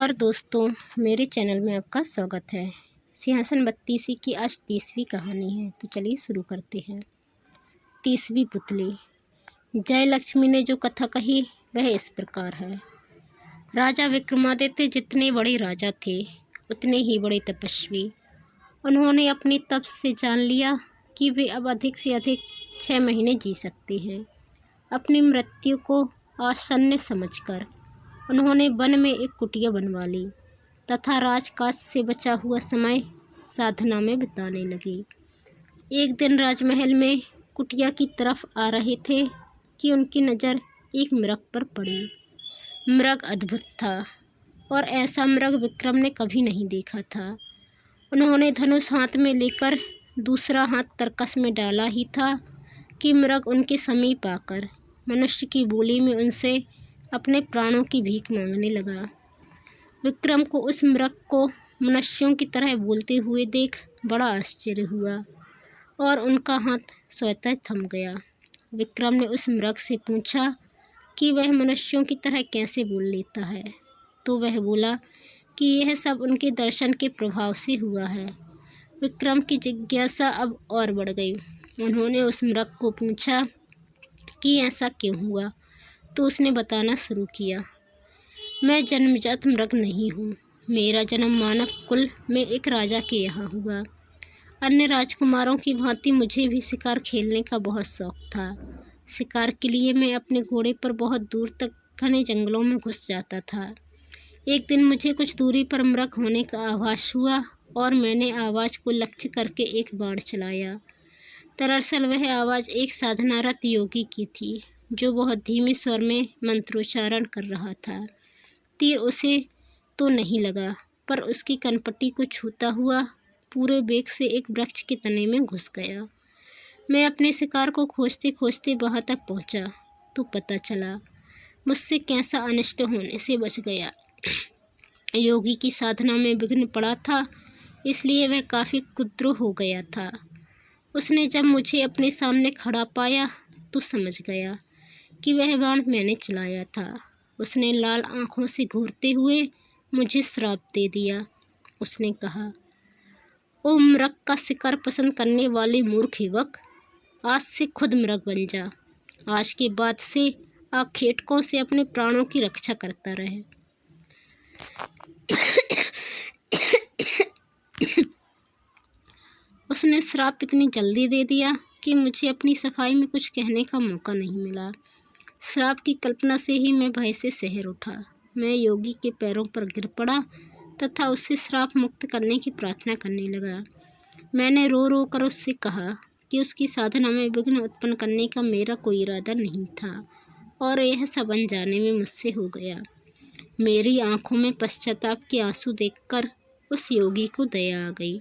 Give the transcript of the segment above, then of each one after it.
और दोस्तों, मेरे चैनल में आपका स्वागत है। सिंहासन बत्तीसी की आज 30वीं कहानी है, तो चलिए शुरू करते हैं। 30वीं पुतली। जय लक्ष्मी ने जो कथा कही वह इस प्रकार है। राजा विक्रमादित्य जितने बड़े राजा थे उतने ही बड़े तपस्वी। उन्होंने अपनी तप से जान लिया कि वे अब अधिक से अधिक 6 महीने जी सकते हैं। अपनी मृत्यु को आसन्न समझकर उन्होंने वन में एक कुटिया बनवा ली तथा राजकाज से बचा हुआ समय साधना में बिताने लगी। एक दिन राजमहल में कुटिया की तरफ आ रहे थे कि उनकी नज़र एक मृग पर पड़ी। मृग अद्भुत था और ऐसा मृग विक्रम ने कभी नहीं देखा था। उन्होंने धनुष हाथ में लेकर दूसरा हाथ तरकस में डाला ही था कि मृग उनके समीप आकर मनुष्य की बोली में उनसे अपने प्राणों की भीख मांगने लगा। विक्रम को उस मृग को मनुष्यों की तरह बोलते हुए देख बड़ा आश्चर्य हुआ और उनका हाथ स्वतः थम गया। विक्रम ने उस मृग से पूछा कि वह मनुष्यों की तरह कैसे बोल लेता है, तो वह बोला कि यह सब उनके दर्शन के प्रभाव से हुआ है। विक्रम की जिज्ञासा अब और बढ़ गई। उन्होंने उस मृग को पूछा कि ऐसा क्यों हुआ, तो उसने बताना शुरू किया। मैं जन्मजात मृग नहीं हूँ। मेरा जन्म मानव कुल में एक राजा के यहाँ हुआ। अन्य राजकुमारों की भांति मुझे भी शिकार खेलने का बहुत शौक था। शिकार के लिए मैं अपने घोड़े पर बहुत दूर तक घने जंगलों में घुस जाता था। एक दिन मुझे कुछ दूरी पर मृग होने का आभास हुआ और मैंने आवाज़ को लक्ष्य करके एक बाण चलाया। दरअसल वह आवाज़ एक साधनारत योगी की थी जो बहुत धीमे स्वर में मंत्रोच्चारण कर रहा था। तीर उसे तो नहीं लगा, पर उसकी कनपट्टी को छूता हुआ पूरे वेग से एक वृक्ष के तने में घुस गया। मैं अपने शिकार को खोजते खोजते वहां तक पहुंचा तो पता चला मुझसे कैसा अनिष्ट होने से बच गया। योगी की साधना में विघ्न पड़ा था, इसलिए वह काफ़ी कुद्रुह हो गया था। उसने जब मुझे अपने सामने खड़ा पाया तो समझ गया कि वह बाण मैंने चलाया था। उसने लाल आंखों से घूरते हुए मुझे श्राप दे दिया। उसने कहा, ओ मृग का शिकार पसंद करने वाले मूर्ख युवक, आज से खुद मृग बन जा। आज के बाद से आखेटकों से अपने प्राणों की रक्षा करता रहे। उसने श्राप इतनी जल्दी दे दिया कि मुझे अपनी सफाई में कुछ कहने का मौका नहीं मिला। श्राप की कल्पना से ही मैं भय से शहर उठा। मैं योगी के पैरों पर गिर पड़ा तथा उससे श्राप मुक्त करने की प्रार्थना करने लगा। मैंने रो रो कर उससे कहा कि उसकी साधना में विघ्न उत्पन्न करने का मेरा कोई इरादा नहीं था और यह सब अनजाने में मुझसे हो गया। मेरी आंखों में पश्चाताप के आंसू देखकर उस योगी को दया आ गई।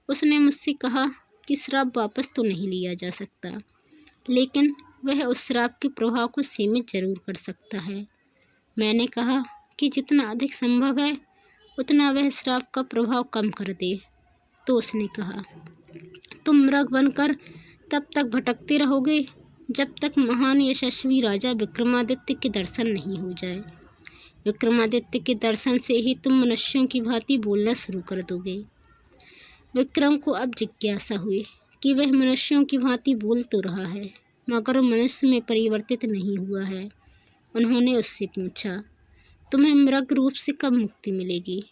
उसने मुझसे कहा कि श्राप वापस तो नहीं लिया जा सकता, लेकिन वह उस श्राप के प्रभाव को सीमित जरूर कर सकता है। मैंने कहा कि जितना अधिक संभव है उतना वह श्राप का प्रभाव कम कर दे। तो उसने कहा, तुम मृग बनकर तब तक भटकते रहोगे जब तक महान यशस्वी राजा विक्रमादित्य के दर्शन नहीं हो जाए। विक्रमादित्य के दर्शन से ही तुम मनुष्यों की भांति बोलना शुरू कर दोगे। विक्रम को अब जिज्ञासा हुई कि वह मनुष्यों की भांति बोल तो रहा है मगर मनुष्य में परिवर्तित नहीं हुआ है। उन्होंने उससे पूछा, तुम्हें मृग रूप से कब मुक्ति मिलेगी?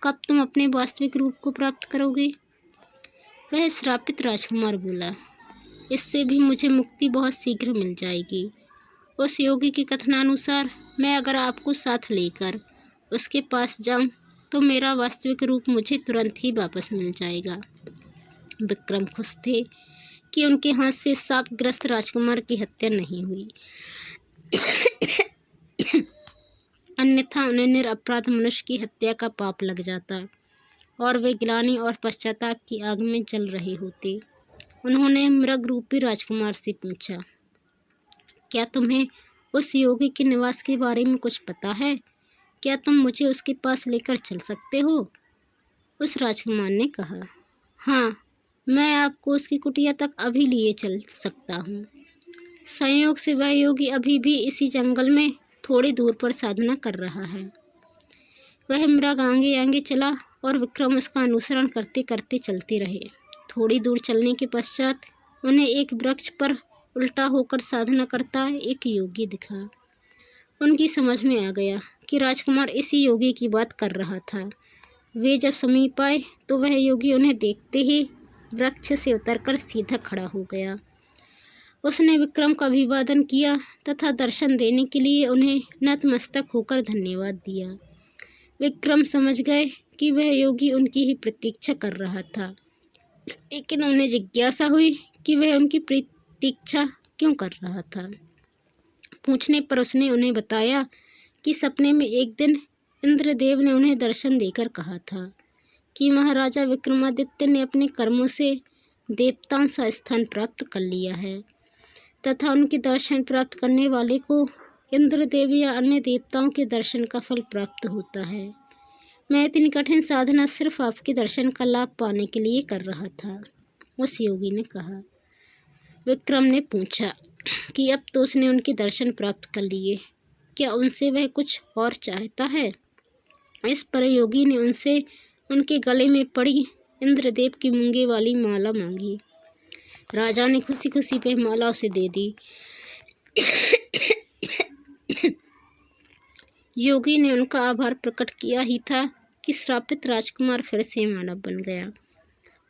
कब तुम अपने वास्तविक रूप को प्राप्त करोगे? वह श्रापित राजकुमार बोला, इससे भी मुझे मुक्ति बहुत शीघ्र मिल जाएगी। उस योगी के कथनानुसार मैं अगर आपको साथ लेकर उसके पास जाऊं तो मेरा वास्तविक रूप मुझे तुरंत ही वापस मिल जाएगा। विक्रम खुश थे कि उनके हाथ से शापग्रस्त राजकुमार की हत्या नहीं हुई, अन्यथा उन्हें निरपराध मनुष्य की हत्या का पाप लग जाता और वे ग्लानि और पश्चाताप की आग में जल रहे होते। उन्होंने मृग रूपी राजकुमार से पूछा, क्या तुम्हें उस योगी के निवास के बारे में कुछ पता है? क्या तुम मुझे उसके पास लेकर चल सकते हो? उस राजकुमार ने कहा, हाँ, मैं आपको उसकी कुटिया तक अभी लिए चल सकता हूँ। संयोग से वह योगी अभी भी इसी जंगल में थोड़ी दूर पर साधना कर रहा है। वह मृग आगे आगे चला और विक्रम उसका अनुसरण करते करते चलते रहे। थोड़ी दूर चलने के पश्चात उन्हें एक वृक्ष पर उल्टा होकर साधना करता एक योगी दिखा। उनकी समझ में आ गया कि राजकुमार इसी योगी की बात कर रहा था। वे जब समीप आए तो वह योगी उन्हें देखते ही वृक्ष से उतरकर सीधा खड़ा हो गया। उसने विक्रम का अभिवादन किया तथा दर्शन देने के लिए उन्हें नतमस्तक होकर धन्यवाद दिया। विक्रम समझ गए कि वह योगी उनकी ही प्रतीक्षा कर रहा था, लेकिन उन्हें जिज्ञासा हुई कि वह उनकी प्रतीक्षा क्यों कर रहा था। पूछने पर उसने उन्हें बताया कि सपने में एक दिन इंद्रदेव ने उन्हें दर्शन देकर कहा था कि महाराजा विक्रमादित्य ने अपने कर्मों से देवताओं सा स्थान प्राप्त कर लिया है तथा उनके दर्शन प्राप्त करने वाले को इंद्रदेव या अन्य देवताओं के दर्शन का फल प्राप्त होता है। मैं इतनी कठिन साधना सिर्फ आपके दर्शन का लाभ पाने के लिए कर रहा था, उस योगी ने कहा। विक्रम ने पूछा कि अब तो उसने उनके दर्शन प्राप्त कर लिए, क्या उनसे वह कुछ और चाहता है? इस पर योगी ने उनसे उनके गले में पड़ी इंद्रदेव की मूंगे वाली माला मांगी। राजा ने खुशी खुशी वह माला उसे दे दी। योगी ने उनका आभार प्रकट किया ही था कि श्रापित राजकुमार फिर से मानव बन गया।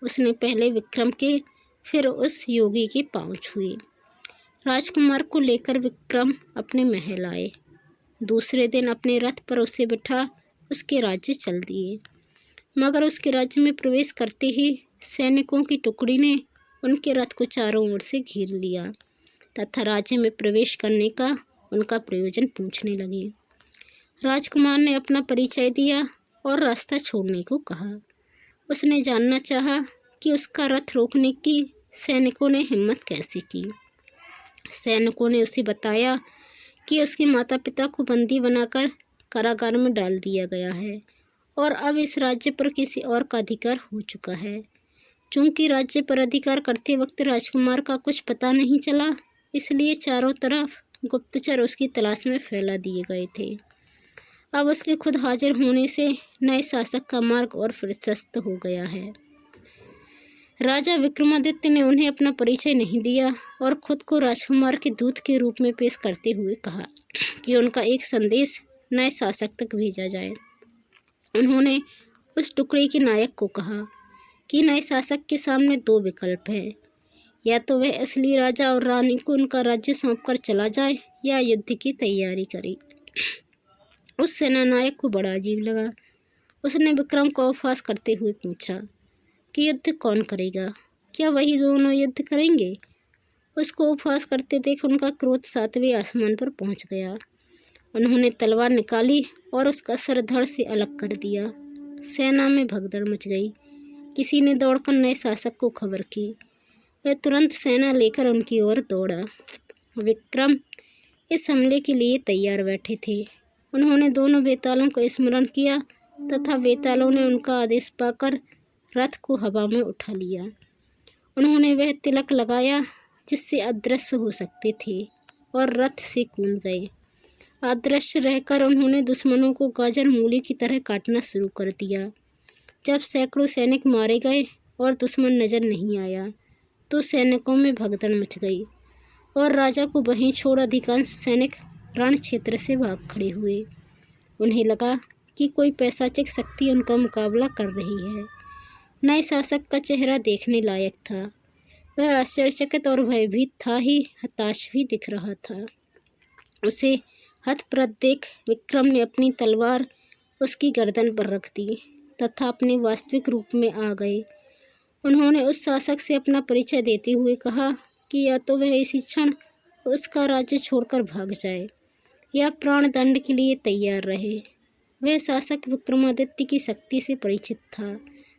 उसने पहले विक्रम के फिर उस योगी के पांव छुए। राजकुमार को लेकर विक्रम अपने महल आए। दूसरे दिन अपने रथ पर उसे बिठा उसके राज्य चल दिए, मगर उसके राज्य में प्रवेश करते ही सैनिकों की टुकड़ी ने उनके रथ को चारों ओर से घेर लिया तथा राज्य में प्रवेश करने का उनका प्रयोजन पूछने लगे। राजकुमार ने अपना परिचय दिया और रास्ता छोड़ने को कहा। उसने जानना चाहा कि उसका रथ रोकने की सैनिकों ने हिम्मत कैसे की। सैनिकों ने उसे बताया कि उसके माता पिता को बंदी बनाकर कारागार में डाल दिया गया है और अब इस राज्य पर किसी और का अधिकार हो चुका है। चूंकि राज्य पर अधिकार करते वक्त राजकुमार का कुछ पता नहीं चला, इसलिए चारों तरफ गुप्तचर उसकी तलाश में फैला दिए गए थे। अब उसके खुद हाजिर होने से नए शासक का मार्ग और प्रशस्त हो गया है। राजा विक्रमादित्य ने उन्हें अपना परिचय नहीं दिया और खुद को राजकुमार के दूत के रूप में पेश करते हुए कहा कि उनका एक संदेश नए शासक तक भेजा जाए। उन्होंने उस टुकड़े के नायक को कहा कि नए शासक के सामने दो विकल्प हैं, या तो वह असली राजा और रानी को उनका राज्य सौंपकर चला जाए या युद्ध की तैयारी करे। उस सेनानायक को बड़ा अजीब लगा। उसने विक्रम को उपहास करते हुए पूछा कि युद्ध कौन करेगा, क्या वही दोनों युद्ध करेंगे? उसको उपहास करते देख उनका क्रोध सातवें आसमान पर पहुंच गया। उन्होंने तलवार निकाली और उसका सर धड़ से अलग कर दिया। सेना में भगदड़ मच गई। किसी ने दौड़कर नए शासक को खबर की। वह तुरंत सेना लेकर उनकी ओर दौड़ा। विक्रम इस हमले के लिए तैयार बैठे थे। उन्होंने दोनों बेतालों को स्मरण किया तथा बेतालों ने उनका आदेश पाकर रथ को हवा में उठा लिया। उन्होंने वह तिलक लगाया जिससे अदृश्य हो सकते थे और रथ से कूद गए। अदृश्य रहकर उन्होंने दुश्मनों को गाजर मूली की तरह काटना शुरू कर दिया। जब सैकड़ों सैनिक मारे गए और दुश्मन नजर नहीं आया तो सैनिकों में भगदड़ मच गई और राजा को वहीं छोड़ अधिकांश सैनिक रण क्षेत्र से भाग खड़े हुए। उन्हें लगा कि कोई पैशाचिक शक्ति उनका मुकाबला कर रही है। नए शासक का चेहरा देखने लायक था। वह आश्चर्यचकित और भयभीत था ही हताश भी दिख रहा था। उसे हतप्रभ देख विक्रम ने अपनी तलवार उसकी गर्दन पर रख दी तथा अपने वास्तविक रूप में आ गए। उन्होंने उस शासक से अपना परिचय देते हुए कहा कि या तो वह इसी क्षण उसका राज्य छोड़कर भाग जाए या प्राण दंड के लिए तैयार रहे। वह शासक विक्रमादित्य की शक्ति से परिचित था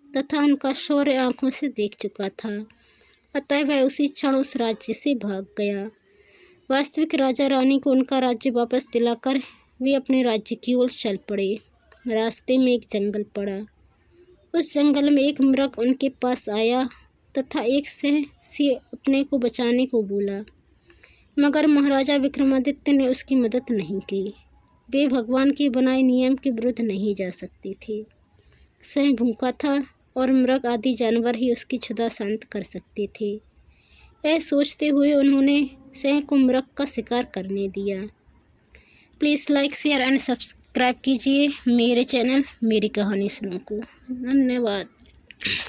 तथा उनका शौर्य आंखों से देख चुका था, अतः वह उसी क्षण उस राज्य से भाग गया। वास्तविक राजा रानी को उनका राज्य वापस दिलाकर वे अपने राज्य की ओर चल पड़े। रास्ते में एक जंगल पड़ा। उस जंगल में एक मृग उनके पास आया तथा एक से अपने को बचाने को बोला, मगर महाराजा विक्रमादित्य ने उसकी मदद नहीं की। वे भगवान के बनाए नियम के विरुद्ध नहीं जा सकती थी। स्वयं भूखा था और मृग आदि जानवर ही उसकी क्षुधा शांत कर सकते थे। यह सोचते हुए उन्होंने सिंह को मृग का शिकार करने दिया। Please like, share and subscribe कीजिए मेरे चैनल मेरी कहानी सुनो को। धन्यवाद।